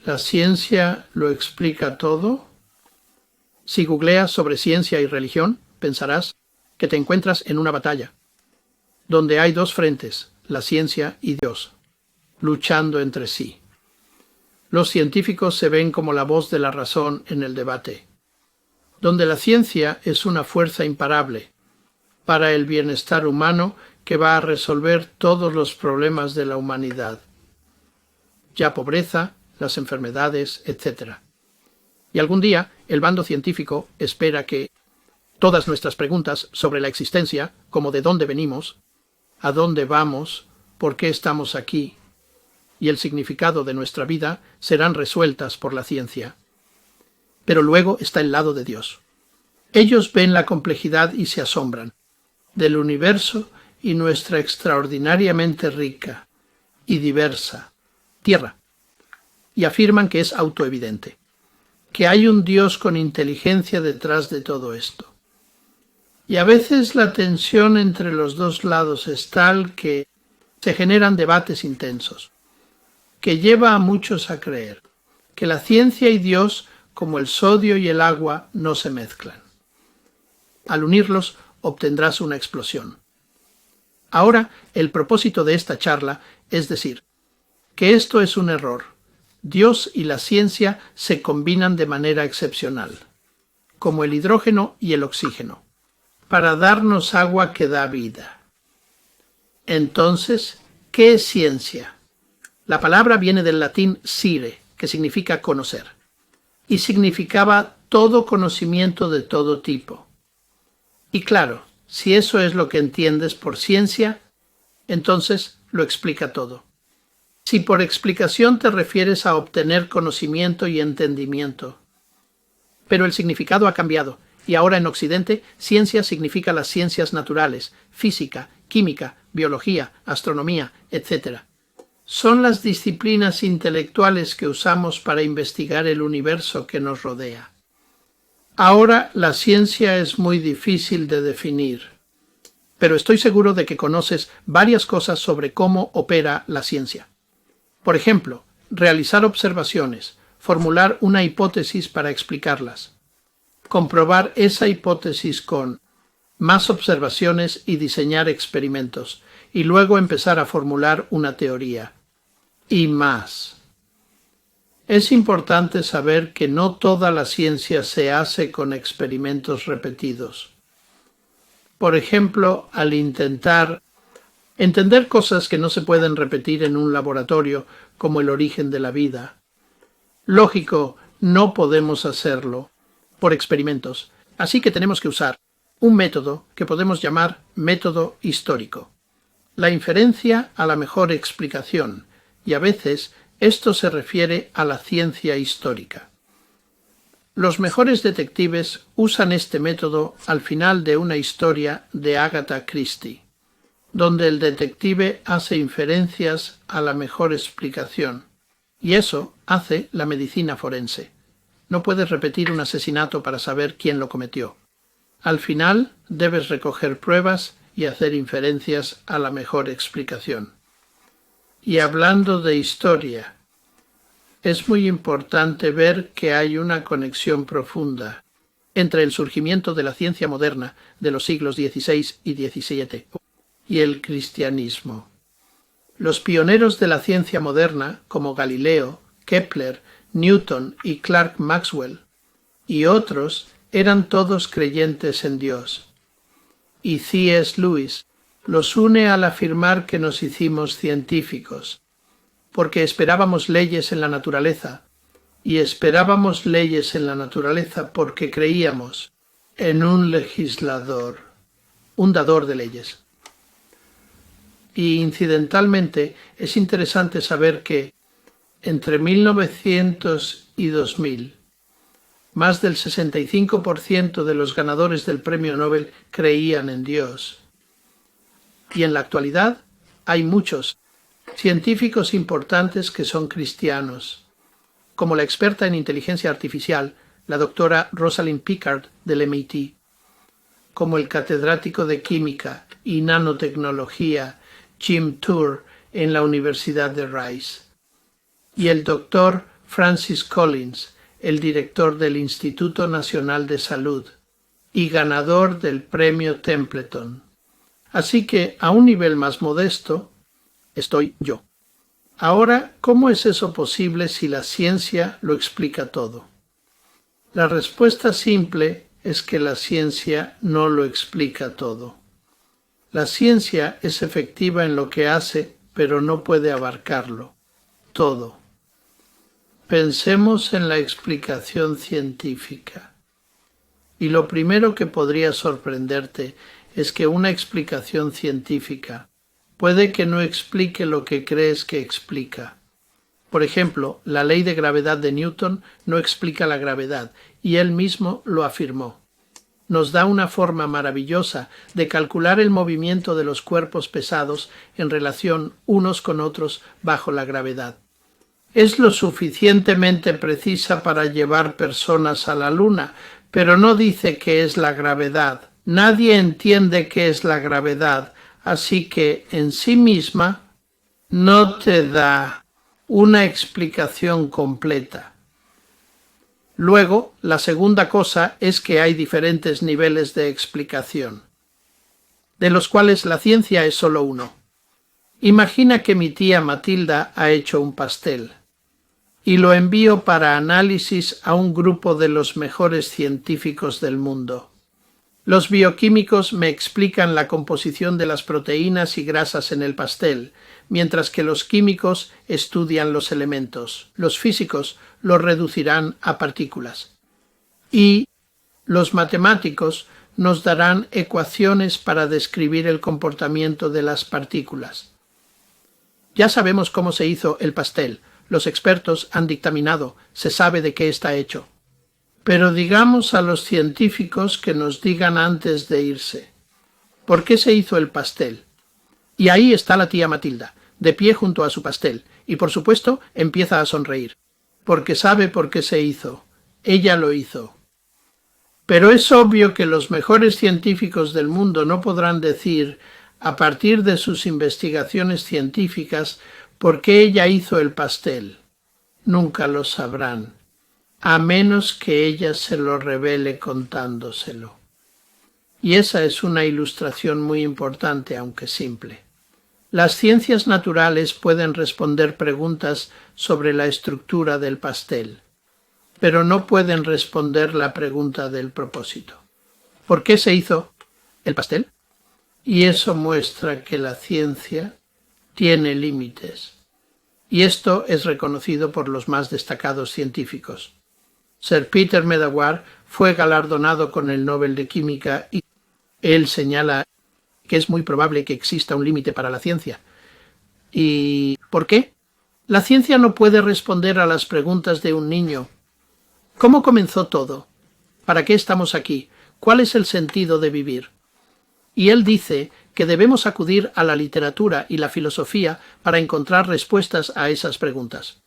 ¿La ciencia lo explica todo? Si googleas sobre ciencia y religión, pensarás que te encuentras en una batalla, donde hay dos frentes, la ciencia y Dios, luchando entre sí. Los científicos se ven como la voz de la razón en el debate, donde la ciencia es una fuerza imparable para el bienestar humano que va a resolver todos los problemas de la humanidad, ya pobreza, las enfermedades, etc. Y algún día el bando científico espera que todas nuestras preguntas sobre la existencia, como de dónde venimos, a dónde vamos, por qué estamos aquí, y el significado de nuestra vida serán resueltas por la ciencia. Pero luego está el lado de Dios. Ellos ven la complejidad y se asombran del universo y nuestra extraordinariamente rica y diversa tierra, y afirman que es autoevidente, que hay un Dios con inteligencia detrás de todo esto. Y a veces la tensión entre los dos lados es tal que se generan debates intensos, que lleva a muchos a creer que la ciencia y Dios, como el sodio y el agua, no se mezclan. Al unirlos obtendrás una explosión. Ahora, el propósito de esta charla es decir que esto es un error. Dios y la ciencia se combinan de manera excepcional, como el hidrógeno y el oxígeno, para darnos agua que da vida. Entonces, ¿qué es ciencia? La palabra viene del latín scire, que significa conocer, y significaba todo conocimiento de todo tipo. Y claro, si eso es lo que entiendes por ciencia, entonces lo explica todo. Si por explicación te refieres a obtener conocimiento y entendimiento. Pero el significado ha cambiado, y ahora en Occidente, ciencia significa las ciencias naturales, física, química, biología, astronomía, etc. Son las disciplinas intelectuales que usamos para investigar el universo que nos rodea. Ahora la ciencia es muy difícil de definir, pero estoy seguro de que conoces varias cosas sobre cómo opera la ciencia. Por ejemplo, realizar observaciones, formular una hipótesis para explicarlas, comprobar esa hipótesis con más observaciones y diseñar experimentos, y luego empezar a formular una teoría. Y más. Es importante saber que no toda la ciencia se hace con experimentos repetidos. Por ejemplo, al intentar entender cosas que no se pueden repetir en un laboratorio, como el origen de la vida. Lógico, no podemos hacerlo por experimentos, así que tenemos que usar un método que podemos llamar método histórico. La inferencia a la mejor explicación, y a veces esto se refiere a la ciencia histórica. Los mejores detectives usan este método al final de una historia de Agatha Christie, donde el detective hace inferencias a la mejor explicación. Y eso hace la medicina forense. No puedes repetir un asesinato para saber quién lo cometió. Al final debes recoger pruebas y hacer inferencias a la mejor explicación. Y hablando de historia, es muy importante ver que hay una conexión profunda entre el surgimiento de la ciencia moderna de los siglos XVI y XVII y el cristianismo. Los pioneros de la ciencia moderna, como Galileo, Kepler, Newton y Clerk Maxwell, y otros, eran todos creyentes en Dios. Y C.S. Lewis los une al afirmar que nos hicimos científicos, porque esperábamos leyes en la naturaleza, y esperábamos leyes en la naturaleza porque creíamos en un legislador, un dador de leyes. Y incidentalmente es interesante saber que entre 1900 y 2000, más del 65% de los ganadores del premio Nobel creían en Dios. Y en la actualidad hay muchos científicos importantes que son cristianos, como la experta en inteligencia artificial, la doctora Rosalind Picard del MIT, como el catedrático de química y nanotecnología Jim Tour en la Universidad de Rice, y el doctor Francis Collins, el director del Instituto Nacional de Salud y ganador del Premio Templeton. Así que, a un nivel más modesto, estoy yo. Ahora, ¿cómo es eso posible si la ciencia lo explica todo? La respuesta simple es que la ciencia no lo explica todo. La ciencia es efectiva en lo que hace, pero no puede abarcarlo todo. Pensemos en la explicación científica. Y lo primero que podría sorprenderte es que una explicación científica puede que no explique lo que crees que explica. Por ejemplo, la ley de gravedad de Newton no explica la gravedad, y él mismo lo afirmó. Nos da una forma maravillosa de calcular el movimiento de los cuerpos pesados en relación unos con otros bajo la gravedad. Es lo suficientemente precisa para llevar personas a la Luna, pero no dice qué es la gravedad. Nadie entiende qué es la gravedad, así que en sí misma no te da una explicación completa. Luego, la segunda cosa es que hay diferentes niveles de explicación, de los cuales la ciencia es solo uno. Imagina que mi tía Matilda ha hecho un pastel y lo envío para análisis a un grupo de los mejores científicos del mundo. Los bioquímicos me explican la composición de las proteínas y grasas en el pastel, mientras que los químicos estudian los elementos. Los físicos los reducirán a partículas. Y los matemáticos nos darán ecuaciones para describir el comportamiento de las partículas. Ya sabemos cómo se hizo el pastel. Los expertos han dictaminado, se sabe de qué está hecho. Pero digamos a los científicos que nos digan antes de irse, ¿por qué se hizo el pastel? Y ahí está la tía Matilda, de pie junto a su pastel, y por supuesto empieza a sonreír, porque sabe por qué se hizo. Ella lo hizo. Pero es obvio que los mejores científicos del mundo no podrán decir, a partir de sus investigaciones científicas, por qué ella hizo el pastel. Nunca lo sabrán, a menos que ella se lo revele contándoselo. Y esa es una ilustración muy importante, aunque simple. Las ciencias naturales pueden responder preguntas sobre la estructura del pastel, pero no pueden responder la pregunta del propósito. ¿Por qué se hizo el pastel? Y eso muestra que la ciencia tiene límites. Y esto es reconocido por los más destacados científicos. Sir Peter Medawar fue galardonado con el Nobel de Química y él señala que es muy probable que exista un límite para la ciencia. ¿Y por qué? La ciencia no puede responder a las preguntas de un niño. ¿Cómo comenzó todo? ¿Para qué estamos aquí? ¿Cuál es el sentido de vivir? Y él dice que debemos acudir a la literatura y la filosofía para encontrar respuestas a esas preguntas.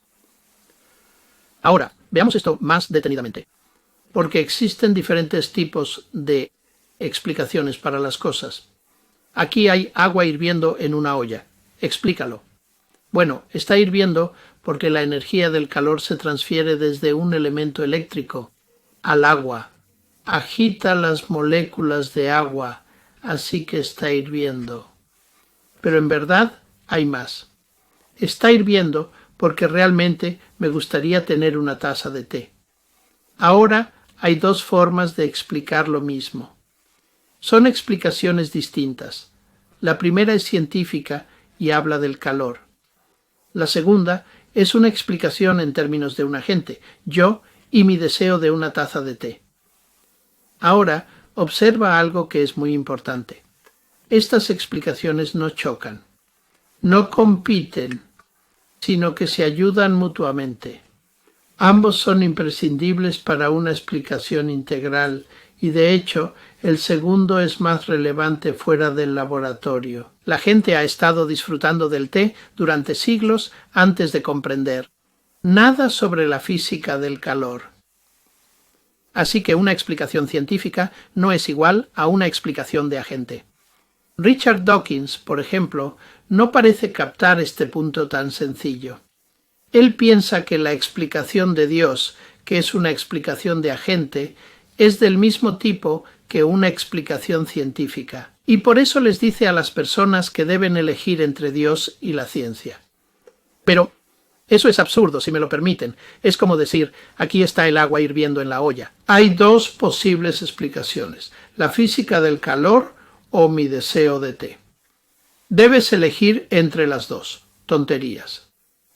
Ahora, veamos esto más detenidamente, porque existen diferentes tipos de explicaciones para las cosas. Aquí hay agua hirviendo en una olla. Explícalo. Bueno, está hirviendo porque la energía del calor se transfiere desde un elemento eléctrico al agua. Agita las moléculas de agua, así que está hirviendo. Pero en verdad hay más. Está hirviendo porque realmente me gustaría tener una taza de té. Ahora hay dos formas de explicar lo mismo. Son explicaciones distintas. La primera es científica y habla del calor. La segunda es una explicación en términos de un agente, yo y mi deseo de una taza de té. Ahora, observa algo que es muy importante. Estas explicaciones no chocan, no compiten, sino que se ayudan mutuamente. Ambos son imprescindibles para una explicación integral y, de hecho, el segundo es más relevante fuera del laboratorio. La gente ha estado disfrutando del té durante siglos antes de comprender nada sobre la física del calor. Así que una explicación científica no es igual a una explicación de agente. Richard Dawkins, por ejemplo, no parece captar este punto tan sencillo. Él piensa que la explicación de Dios, que es una explicación de agente, es del mismo tipo que una explicación científica. Y por eso les dice a las personas que deben elegir entre Dios y la ciencia. Pero eso es absurdo, si me lo permiten. Es como decir, aquí está el agua hirviendo en la olla. Hay dos posibles explicaciones, la física del calor o mi deseo de té. Debes elegir entre las dos. Tonterías.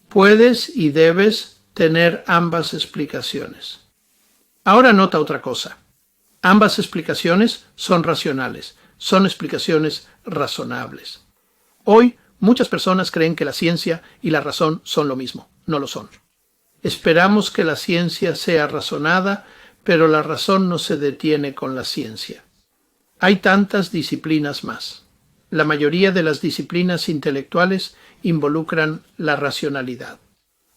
Puedes y debes tener ambas explicaciones. Ahora nota otra cosa. Ambas explicaciones son racionales, son explicaciones razonables. Hoy, muchas personas creen que la ciencia y la razón son lo mismo. No lo son. Esperamos que la ciencia sea razonada, pero la razón no se detiene con la ciencia. Hay tantas disciplinas más. La mayoría de las disciplinas intelectuales involucran la racionalidad,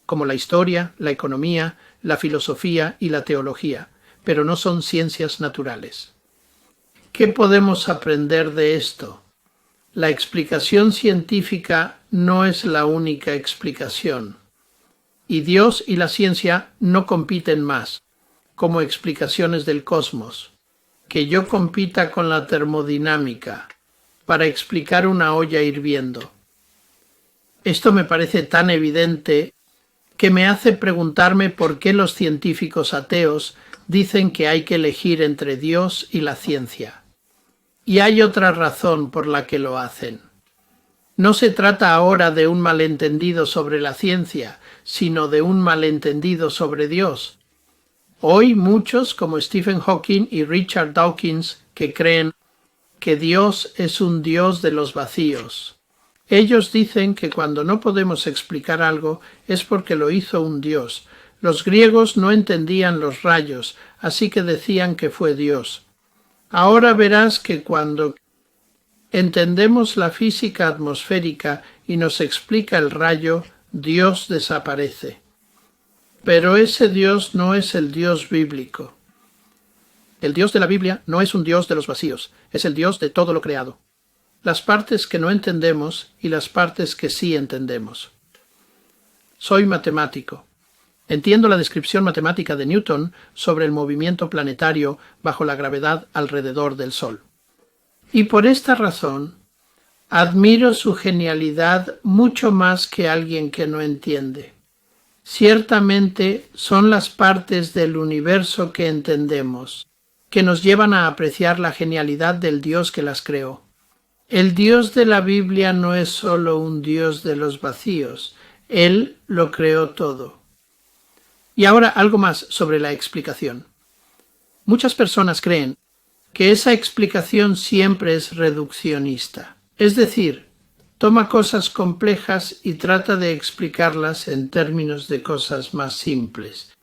como la historia, la economía, la filosofía y la teología, pero no son ciencias naturales. ¿Qué podemos aprender de esto? La explicación científica no es la única explicación, y Dios y la ciencia no compiten más, como explicaciones del cosmos, que yo compita con la termodinámica para explicar una olla hirviendo. Esto me parece tan evidente que me hace preguntarme por qué los científicos ateos dicen que hay que elegir entre Dios y la ciencia. Y hay otra razón por la que lo hacen. No se trata ahora de un malentendido sobre la ciencia, sino de un malentendido sobre Dios. Hoy muchos, como Stephen Hawking y Richard Dawkins, que creen que Dios es un Dios de los vacíos. Ellos dicen que cuando no podemos explicar algo es porque lo hizo un Dios. Los griegos no entendían los rayos, así que decían que fue Dios. Ahora verás que cuando entendemos la física atmosférica y nos explica el rayo, Dios desaparece. Pero ese Dios no es el Dios bíblico. El Dios de la Biblia no es un Dios de los vacíos, es el Dios de todo lo creado. Las partes que no entendemos y las partes que sí entendemos. Soy matemático. Entiendo la descripción matemática de Newton sobre el movimiento planetario bajo la gravedad alrededor del Sol. Y por esta razón, admiro su genialidad mucho más que alguien que no entiende. Ciertamente son las partes del universo que entendemos, que nos llevan a apreciar la genialidad del Dios que las creó. El Dios de la Biblia no es solo un Dios de los vacíos, Él lo creó todo. Y ahora algo más sobre la explicación. Muchas personas creen que esa explicación siempre es reduccionista, es decir, toma cosas complejas y trata de explicarlas en términos de cosas más simples.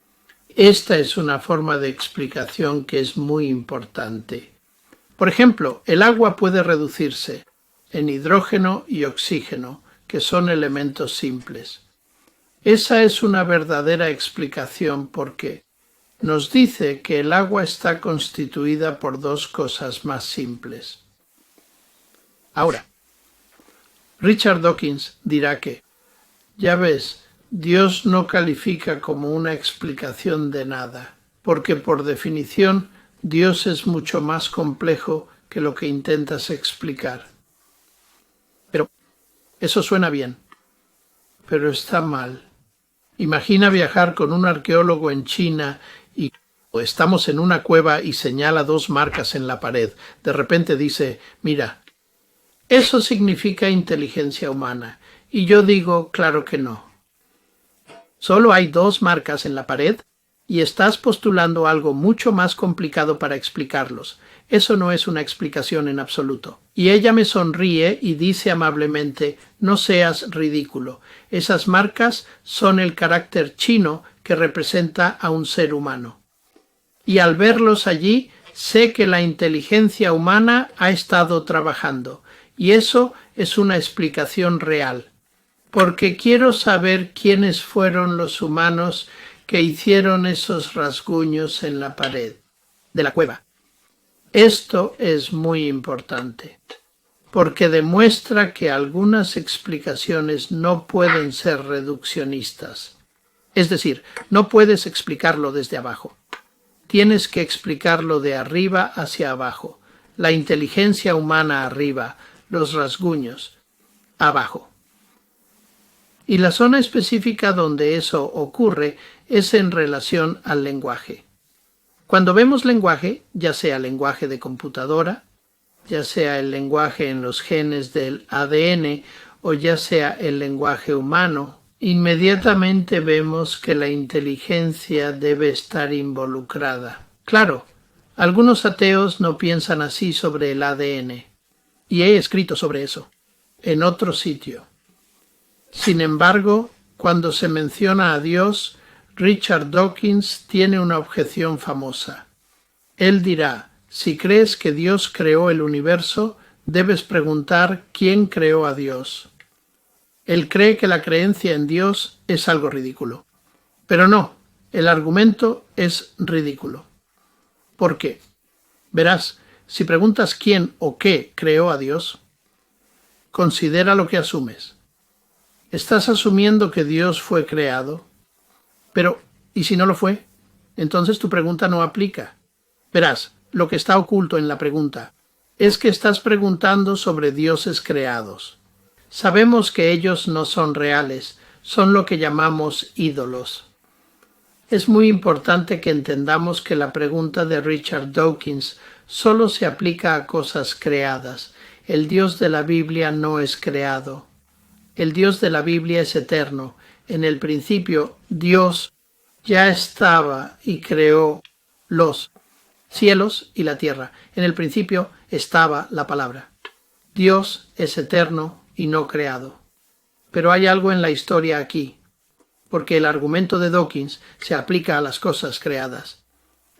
Esta es una forma de explicación que es muy importante. Por ejemplo, el agua puede reducirse en hidrógeno y oxígeno, que son elementos simples. Esa es una verdadera explicación porque nos dice que el agua está constituida por dos cosas más simples. Ahora, Richard Dawkins dirá que, ya ves, Dios no califica como una explicación de nada, porque por definición Dios es mucho más complejo que lo que intentas explicar. Pero eso suena bien, pero está mal. Imagina viajar con un arqueólogo en China y estamos en una cueva y señala dos marcas en la pared. De repente dice, mira, eso significa inteligencia humana. Y yo digo, claro que no. Solo hay dos marcas en la pared y estás postulando algo mucho más complicado para explicarlos. Eso no es una explicación en absoluto. Y ella me sonríe y dice amablemente, no seas ridículo. Esas marcas son el carácter chino que representa a un ser humano. Y al verlos allí, sé que la inteligencia humana ha estado trabajando. Y eso es una explicación real. Porque quiero saber quiénes fueron los humanos que hicieron esos rasguños en la pared de la cueva. Esto es muy importante, porque demuestra que algunas explicaciones no pueden ser reduccionistas. Es decir, no puedes explicarlo desde abajo. Tienes que explicarlo de arriba hacia abajo. La inteligencia humana arriba, los rasguños abajo. Y la zona específica donde eso ocurre es en relación al lenguaje. Cuando vemos lenguaje, ya sea lenguaje de computadora, ya sea el lenguaje en los genes del ADN o ya sea el lenguaje humano, inmediatamente vemos que la inteligencia debe estar involucrada. Claro, algunos ateos no piensan así sobre el ADN, y he escrito sobre eso, en otro sitio. Sin embargo, cuando se menciona a Dios, Richard Dawkins tiene una objeción famosa. Él dirá, si crees que Dios creó el universo, debes preguntar quién creó a Dios. Él cree que la creencia en Dios es algo ridículo. Pero no, el argumento es ridículo. ¿Por qué? Verás, si preguntas quién o qué creó a Dios, considera lo que asumes. Estás asumiendo que Dios fue creado, pero ¿y si no lo fue? Entonces tu pregunta no aplica. Verás, lo que está oculto en la pregunta es que estás preguntando sobre dioses creados. Sabemos que ellos no son reales, son lo que llamamos ídolos. Es muy importante que entendamos que la pregunta de Richard Dawkins solo se aplica a cosas creadas. El Dios de la Biblia no es creado. El Dios de la Biblia es eterno. En el principio, Dios ya estaba y creó los cielos y la tierra. En el principio estaba la palabra. Dios es eterno y no creado. Pero hay algo en la historia aquí, porque el argumento de Dawkins se aplica a las cosas creadas.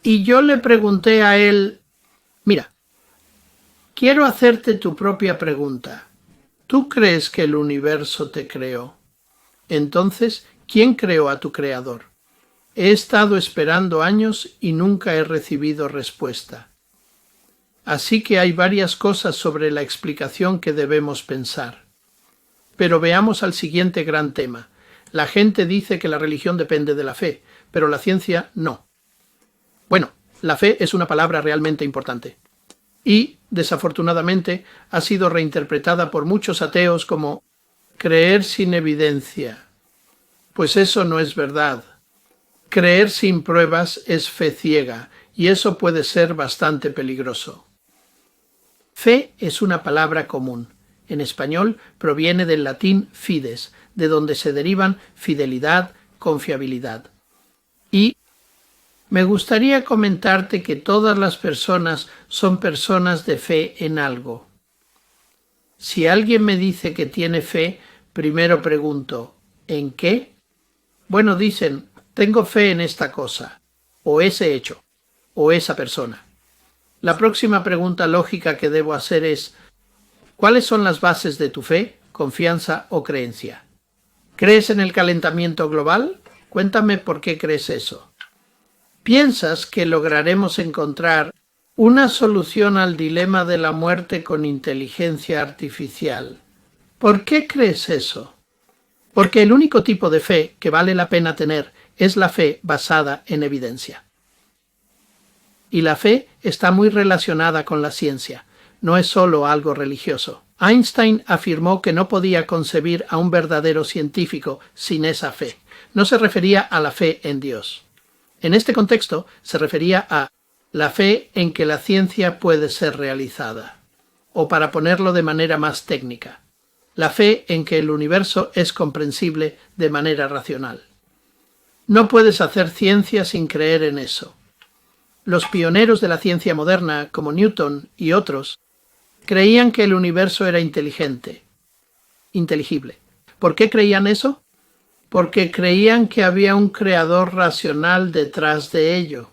Y yo le pregunté a él, mira, quiero hacerte tu propia pregunta. ¿Tú crees que el universo te creó? Entonces, ¿quién creó a tu creador? He estado esperando años y nunca he recibido respuesta. Así que hay varias cosas sobre la explicación que debemos pensar. Pero veamos al siguiente gran tema. La gente dice que la religión depende de la fe, pero la ciencia no. Bueno, la fe es una palabra realmente importante. Y, desafortunadamente, ha sido reinterpretada por muchos ateos como creer sin evidencia. Pues eso no es verdad. Creer sin pruebas es fe ciega, y eso puede ser bastante peligroso. Fe es una palabra común. En español proviene del latín fides, de donde se derivan fidelidad, confiabilidad. Y me gustaría comentarte que todas las personas son personas de fe en algo. Si alguien me dice que tiene fe, primero pregunto, ¿en qué? Bueno, dicen, tengo fe en esta cosa, o ese hecho, o esa persona. La próxima pregunta lógica que debo hacer es, ¿cuáles son las bases de tu fe, confianza o creencia? ¿Crees en el calentamiento global? Cuéntame por qué crees eso. ¿Piensas que lograremos encontrar una solución al dilema de la muerte con inteligencia artificial? ¿Por qué crees eso? Porque el único tipo de fe que vale la pena tener es la fe basada en evidencia. Y la fe está muy relacionada con la ciencia, no es solo algo religioso. Einstein afirmó que no podía concebir a un verdadero científico sin esa fe. No se refería a la fe en Dios. En este contexto se refería a la fe en que la ciencia puede ser realizada. O para ponerlo de manera más técnica, la fe en que el universo es comprensible de manera racional. No puedes hacer ciencia sin creer en eso. Los pioneros de la ciencia moderna, como Newton y otros, creían que el universo era inteligente, inteligible. ¿Por qué creían eso? Porque creían que había un creador racional detrás de ello.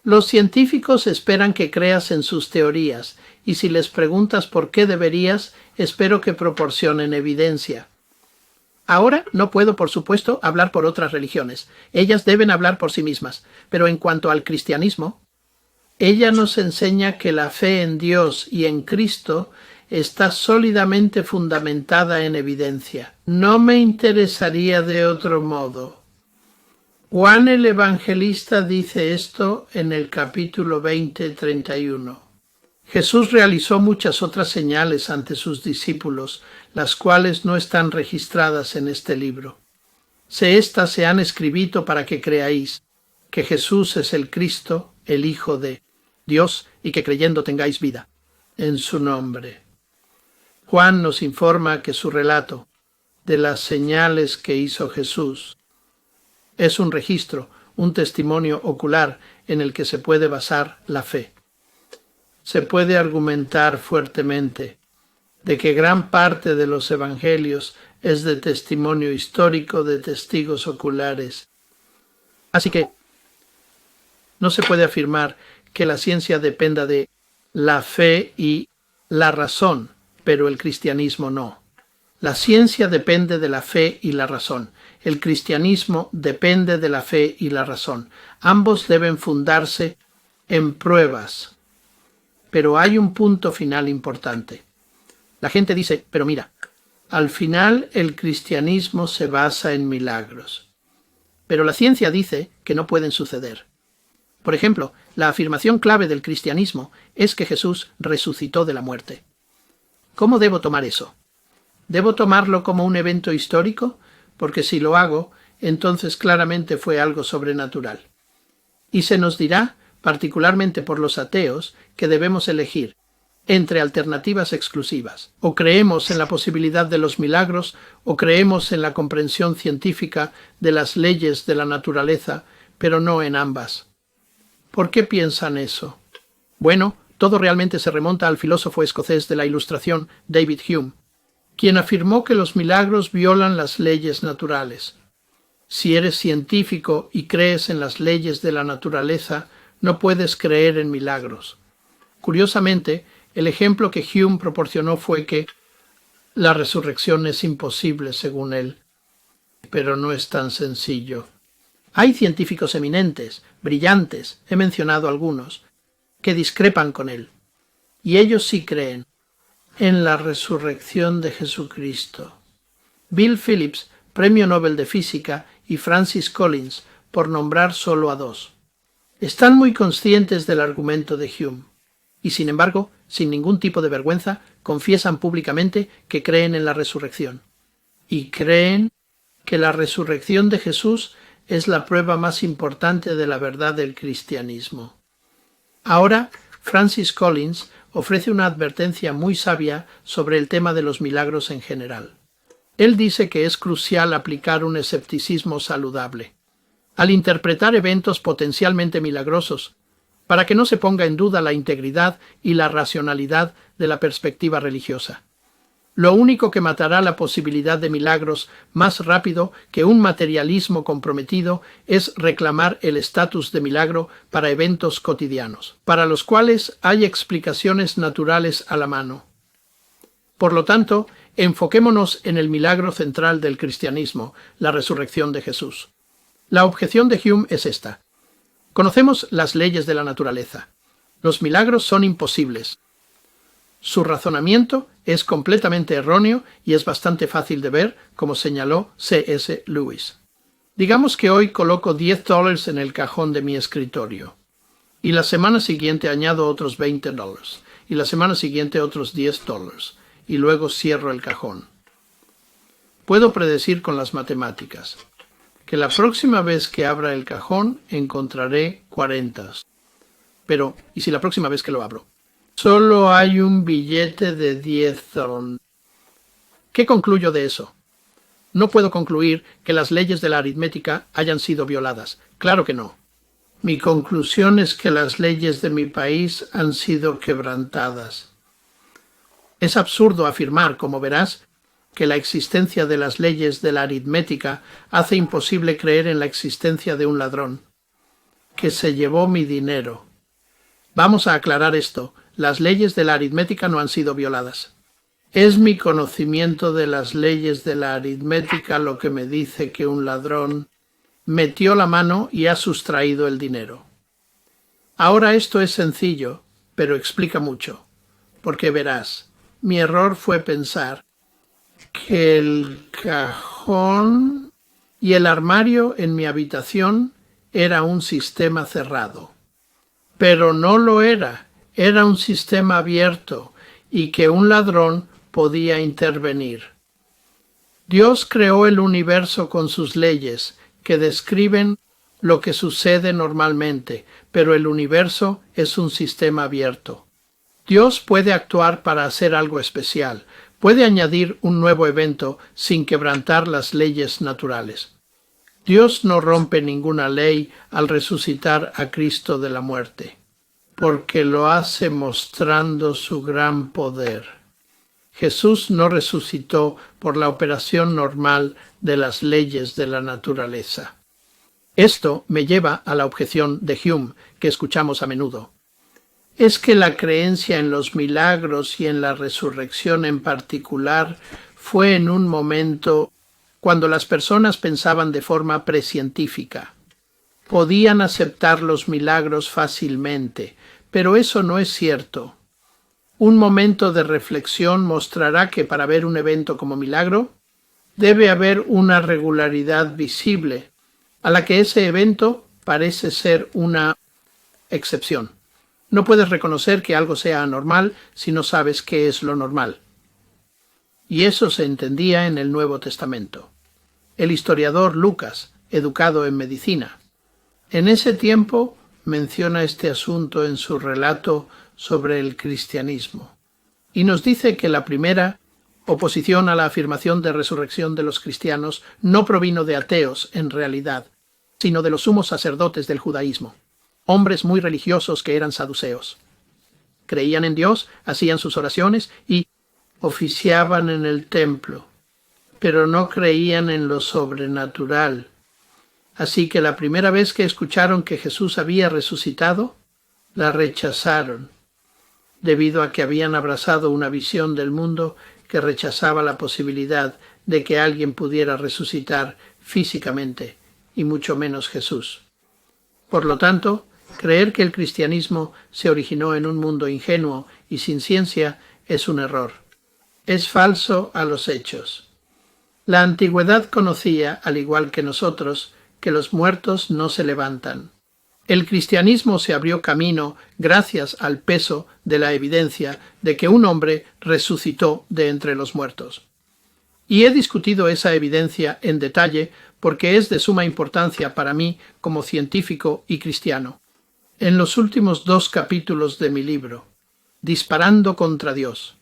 Los científicos esperan que creas en sus teorías, y si les preguntas por qué deberías, espero que proporcionen evidencia. Ahora no puedo, por supuesto, hablar por otras religiones. Ellas deben hablar por sí mismas. Pero en cuanto al cristianismo, ella nos enseña que la fe en Dios y en Cristo está sólidamente fundamentada en evidencia. No me interesaría de otro modo. Juan el Evangelista dice esto en el capítulo 20:31. Jesús realizó muchas otras señales ante sus discípulos, las cuales no están registradas en este libro. Estas se han escrito para que creáis que Jesús es el Cristo, el Hijo de Dios, y que creyendo tengáis vida en su nombre. Juan nos informa que su relato de las señales que hizo Jesús es un registro, un testimonio ocular en el que se puede basar la fe. Se puede argumentar fuertemente de que gran parte de los evangelios es de testimonio histórico de testigos oculares. Así que no se puede afirmar que la ciencia dependa de la fe y la razón, pero el cristianismo no. La ciencia depende de la fe y la razón. El cristianismo depende de la fe y la razón. Ambos deben fundarse en pruebas. Pero hay un punto final importante. La gente dice, pero mira, al final el cristianismo se basa en milagros. Pero la ciencia dice que no pueden suceder. Por ejemplo, la afirmación clave del cristianismo es que Jesús resucitó de la muerte. ¿Cómo debo tomar eso? ¿Debo tomarlo como un evento histórico? Porque si lo hago, entonces claramente fue algo sobrenatural. Y se nos dirá, particularmente por los ateos, que debemos elegir entre alternativas exclusivas. O creemos en la posibilidad de los milagros, o creemos en la comprensión científica de las leyes de la naturaleza, pero no en ambas. ¿Por qué piensan eso? Bueno, todo realmente se remonta al filósofo escocés de la Ilustración, David Hume, quien afirmó que los milagros violan las leyes naturales. Si eres científico y crees en las leyes de la naturaleza, no puedes creer en milagros. Curiosamente, el ejemplo que Hume proporcionó fue que la resurrección es imposible según él, pero no es tan sencillo. Hay científicos eminentes, brillantes, he mencionado algunos, que discrepan con él, y ellos sí creen en la resurrección de Jesucristo. Bill Phillips, Premio Nobel de Física, y Francis Collins, por nombrar solo a dos. Están muy conscientes del argumento de Hume, y sin embargo, sin ningún tipo de vergüenza, confiesan públicamente que creen en la resurrección. Y creen que la resurrección de Jesús es la prueba más importante de la verdad del cristianismo. Ahora, Francis Collins ofrece una advertencia muy sabia sobre el tema de los milagros en general. Él dice que es crucial aplicar un escepticismo saludable al interpretar eventos potencialmente milagrosos, para que no se ponga en duda la integridad y la racionalidad de la perspectiva religiosa. Lo único que matará la posibilidad de milagros más rápido que un materialismo comprometido es reclamar el estatus de milagro para eventos cotidianos, para los cuales hay explicaciones naturales a la mano. Por lo tanto, enfoquémonos en el milagro central del cristianismo, la resurrección de Jesús. La objeción de Hume es esta. Conocemos las leyes de la naturaleza. Los milagros son imposibles. Su razonamiento es completamente erróneo y es bastante fácil de ver, como señaló C.S. Lewis. Digamos que hoy coloco $10 en el cajón de mi escritorio, y la semana siguiente añado otros $20, y la semana siguiente otros $10, y luego cierro el cajón. Puedo predecir con las matemáticas que la próxima vez que abra el cajón encontraré 40. Pero, ¿y si la próxima vez que lo abro solo hay un billete de $10? ¿Qué concluyo de eso? No puedo concluir que las leyes de la aritmética hayan sido violadas. Claro que no. Mi conclusión es que las leyes de mi país han sido quebrantadas. Es absurdo afirmar, como verás, que la existencia de las leyes de la aritmética hace imposible creer en la existencia de un ladrón que se llevó mi dinero. Vamos a aclarar esto. Las leyes de la aritmética no han sido violadas. Es mi conocimiento de las leyes de la aritmética lo que me dice que un ladrón metió la mano y ha sustraído el dinero. Ahora esto es sencillo, pero explica mucho, porque verás, mi error fue pensar que el cajón y el armario en mi habitación era un sistema cerrado. Pero no lo era, era un sistema abierto y que un ladrón podía intervenir. Dios creó el universo con sus leyes, que describen lo que sucede normalmente, pero el universo es un sistema abierto. Dios puede actuar para hacer algo especial, puede añadir un nuevo evento sin quebrantar las leyes naturales. Dios no rompe ninguna ley al resucitar a Cristo de la muerte, porque lo hace mostrando su gran poder. Jesús no resucitó por la operación normal de las leyes de la naturaleza. Esto me lleva a la objeción de Hume, que escuchamos a menudo. Es que la creencia en los milagros y en la resurrección en particular fue en un momento cuando las personas pensaban de forma precientífica. Podían aceptar los milagros fácilmente, pero eso no es cierto. Un momento de reflexión mostrará que para ver un evento como milagro, debe haber una regularidad visible, a la que ese evento parece ser una excepción. No puedes reconocer que algo sea anormal si no sabes qué es lo normal. Y eso se entendía en el Nuevo Testamento. El historiador Lucas, educado en medicina, en ese tiempo menciona este asunto en su relato sobre el cristianismo, y nos dice que la primera oposición a la afirmación de resurrección de los cristianos no provino de ateos en realidad, sino de los sumos sacerdotes del judaísmo, hombres muy religiosos que eran saduceos. Creían en Dios, hacían sus oraciones y oficiaban en el templo, pero no creían en lo sobrenatural. Así que la primera vez que escucharon que Jesús había resucitado, la rechazaron, debido a que habían abrazado una visión del mundo que rechazaba la posibilidad de que alguien pudiera resucitar físicamente, y mucho menos Jesús. Por lo tanto, creer que el cristianismo se originó en un mundo ingenuo y sin ciencia es un error. Es falso a los hechos. La antigüedad conocía, al igual que nosotros, que los muertos no se levantan. El cristianismo se abrió camino gracias al peso de la evidencia de que un hombre resucitó de entre los muertos. Y he discutido esa evidencia en detalle porque es de suma importancia para mí como científico y cristiano. En los últimos 2 capítulos de mi libro, Disparando contra Dios.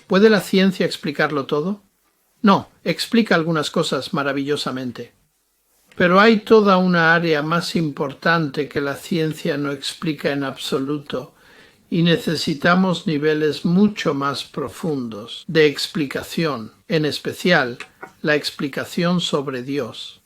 ¿Puede la ciencia explicarlo todo? No, explica algunas cosas maravillosamente. Pero hay toda una área más importante que la ciencia no explica en absoluto, y necesitamos niveles mucho más profundos de explicación, en especial la explicación sobre Dios.